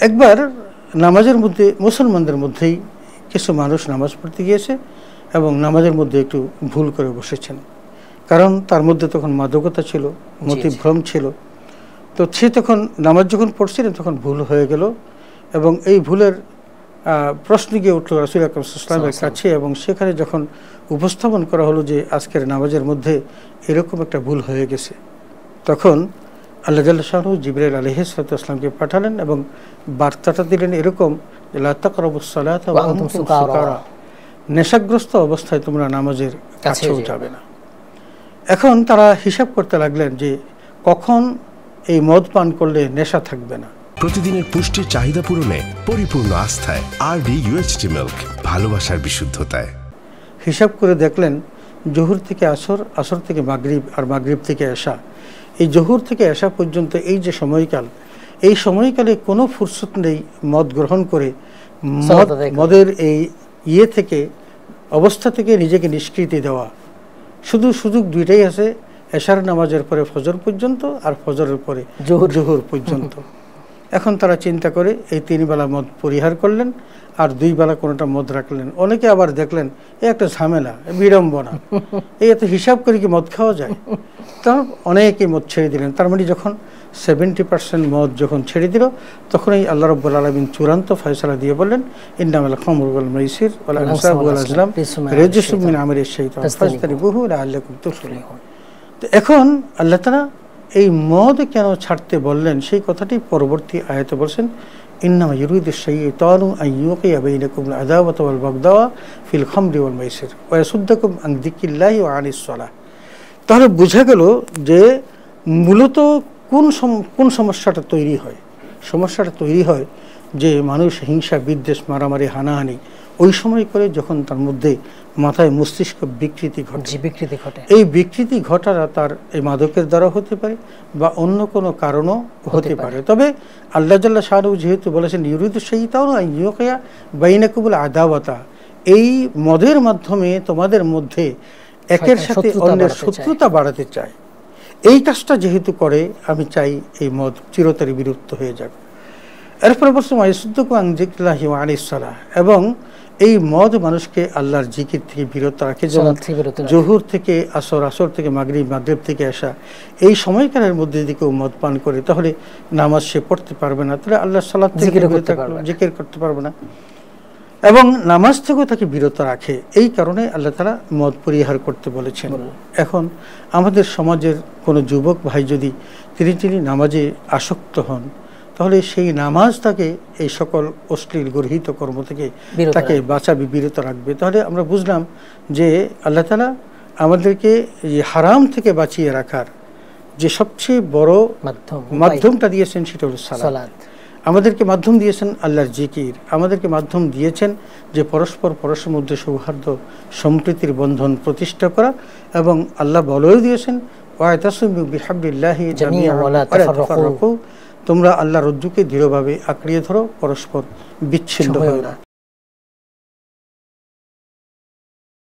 একবার নামাজের মধ্যে মুসলমানদের মধ্যেই কিছু মানুষ নামাজ পড়তে গিয়েছে এবং নামাজের মধ্যে একটু ভুল করে বসেছেন, কারণ তার মধ্যে তখন মাদকতা ছিল, মতিভ্রম ছিল। তো সে তখন নামাজ যখন পড়ছিলেন তখন ভুল হয়ে গেল এবং এই ভুলের প্রশ্ন গিয়ে উঠল রাসূল আকরাম সাল্লাল্লাহু আলাইহি ওয়াসাল্লামের কাছে, এবং সেখানে যখন উপস্থাপন করা হলো যে আজকের নামাজের মধ্যে এরকম একটা ভুল হয়ে গেছে, তখন আল্লাহ জাল্লা শাআনুহু জিবরাইল আলাইহিস সালামকে পাঠালেন এবং বার্তাটা দিলেন এরকম যে লা তাকরাবুস সালাতা ওয়া আনতুম সুকারা, নেশাগ্রস্ত অবস্থায় তোমরা নামাজের কাছেও যাবে না। এখন তারা হিসাব করতে লাগলেন যে কখন এই মদ পান করলে নেশা থাকবে না। প্রতিদিনের পুষ্টির চাহিদা পূরণে পরিপূর্ণ আস্থায় আরডি UHT মিল্ক, ভালোবাসার বিশুদ্ধতায়। হিসাব করে দেখলেন জোহর থেকে আসর, আসর থেকে মাগরিব, আর মাগরিব থেকে এশা, এই জোহর থেকে এশা পর্যন্ত এই যে সময়কাল, এই সময়কালে কোনো ফুরসত নেই মদ গ্রহণ করে মদের এই থেকে অবস্থা থেকে নিজেকে নিষ্কৃতি দেওয়া। শুধু সুযোগ দুইটাই আছে, এশার নামাজের পরে ফজর পর্যন্ত আর ফজরের পরে জোহর পর্যন্ত। এখন তারা চিন্তা করে এই 3 বেলা মদ পরিহার করলেন আর 2 বেলা কোনোটা মদ রাখলেন। অনেকে আবার দেখলেন এ একটা ঝামেলা, বিড়ম্বনা, এই এত হিসাব করে কি মদ খাওয়া যায়, তখন অনেকেই মদ ছেড়ে দিলেন। তার মানে যখন 70% মদ যখন ছেড়ে দিল, তখনই আল্লাহ রাব্বুল আলামিন চূড়ান্ত ফয়সালা দিয়ে বললেন ইন্নামাল খামরু ওয়াল মাইসির ওয়াল আনসাবু ওয়াল আজলাম রিজসুম মিন আমালিশ শাইতান ফাজতানিবুহু লাআল্লাকুম তুফলিহুন। তো এখন আল্লাহ তাআলা এই মদ কেন ছাড়তে বললেন সেই কথাটি পরবর্তী আয়াতে বলছেন ইন্নামা ইউরিদুশ শাইতানু আন ইউকিয়া বাইনাকুমুল আদাওয়াতা ওয়াল বাগদাওয়া ফিল খামরি ওয়াল মাইসির ওয়া ইয়াসুদ্দাকুম আন যিকরিল্লাহি ওয়া আনিস সালাহ। তাহলে বোঝা গেল যে মূলত কোন সমস্যাটা তৈরি হয়। সমস্যাটা তৈরি হয় যে মানুষ হিংসা, বিদ্বেষ, মারামারি, হানাহানি ওই সময় করে যখন তার মধ্যে মাথায় মস্তিষ্ক বিকৃতি ঘটে। এই বিকৃতি ঘটাটা তার এই মাদকের দ্বারা হতে পারে বা অন্য কোনো কারণও হতে পারে। তবে আল্লাহ জাল্লা শাআনুহু যেহেতু বলেছেন ইউরিদুশ শাইতানু আন ইউকিয়া বাইনাকুমুল আদাওয়াতা, এই মদের মাধ্যমে তোমাদের মধ্যে একের সাথে অন্যের শত্রুতা বাড়াতে চায়, এই কাজটা যেহেতু করে আমি চাই এই মদ চিরতরে বিলুপ্ত হয়ে যাবে। এরপরে বলছে ওয়াইসুদ্দুকুম আন যিকরিল্লাহি ওয়া আনিস সালাহ, এবং এই মদ মানুষকে আল্লাহর জিকির থেকে বিরত রাখে। যেমন জোহর থেকে আসর, আসর থেকে মাগরিব, মাগরিব থেকে এশা, এই সময়কালের মধ্যে যদি কেউ মদ পান করে তাহলে নামাজ সে পড়তে পারবে না, তাহলে আল্লাহর সালাত থেকে জিকির করতে পারবে না, এবং নামাজ থেকেও তাকে বিরত রাখে। এই কারণে আল্লাহ তাআলা মদ পরিহার করতে বলেছেন। এখন আমাদের সমাজের কোনো যুবক ভাই যদি তিনি নামাজে আসক্ত হন, তাহলে সেই নামাজ তাকে এই সকল অশ্লীল গর্হিত কর্ম থেকে তাকে বাঁচাবে, বিরত রাখবে। তাহলে আমরা বুঝলাম যে আল্লাহ তাআলা আমাদেরকে এই হারাম থেকে বাঁচিয়ে রাখার যে সবচেয়ে বড় মাধ্যমটা দিয়েছেন সেটা হলো সালাত। আমাদেরকে মাধ্যম দিয়েছেন আল্লাহর জিকির, আমাদেরকে মাধ্যম দিয়েছেন যে পরস্পরের মধ্যে সৌহার্দ্য সম্প্রীতির বন্ধন প্রতিষ্ঠা করা, এবং আল্লাহ বলেও দিয়েছেন ওয়াতাসিমু বিহাবলিল্লাহি জামিআন ওয়ালা তাফাররাকু, তোমরা আল্লাহর রজ্জুকে দৃঢ়ভাবে আঁকড়িয়ে ধরো, পরস্পর বিচ্ছিন্ন হও না।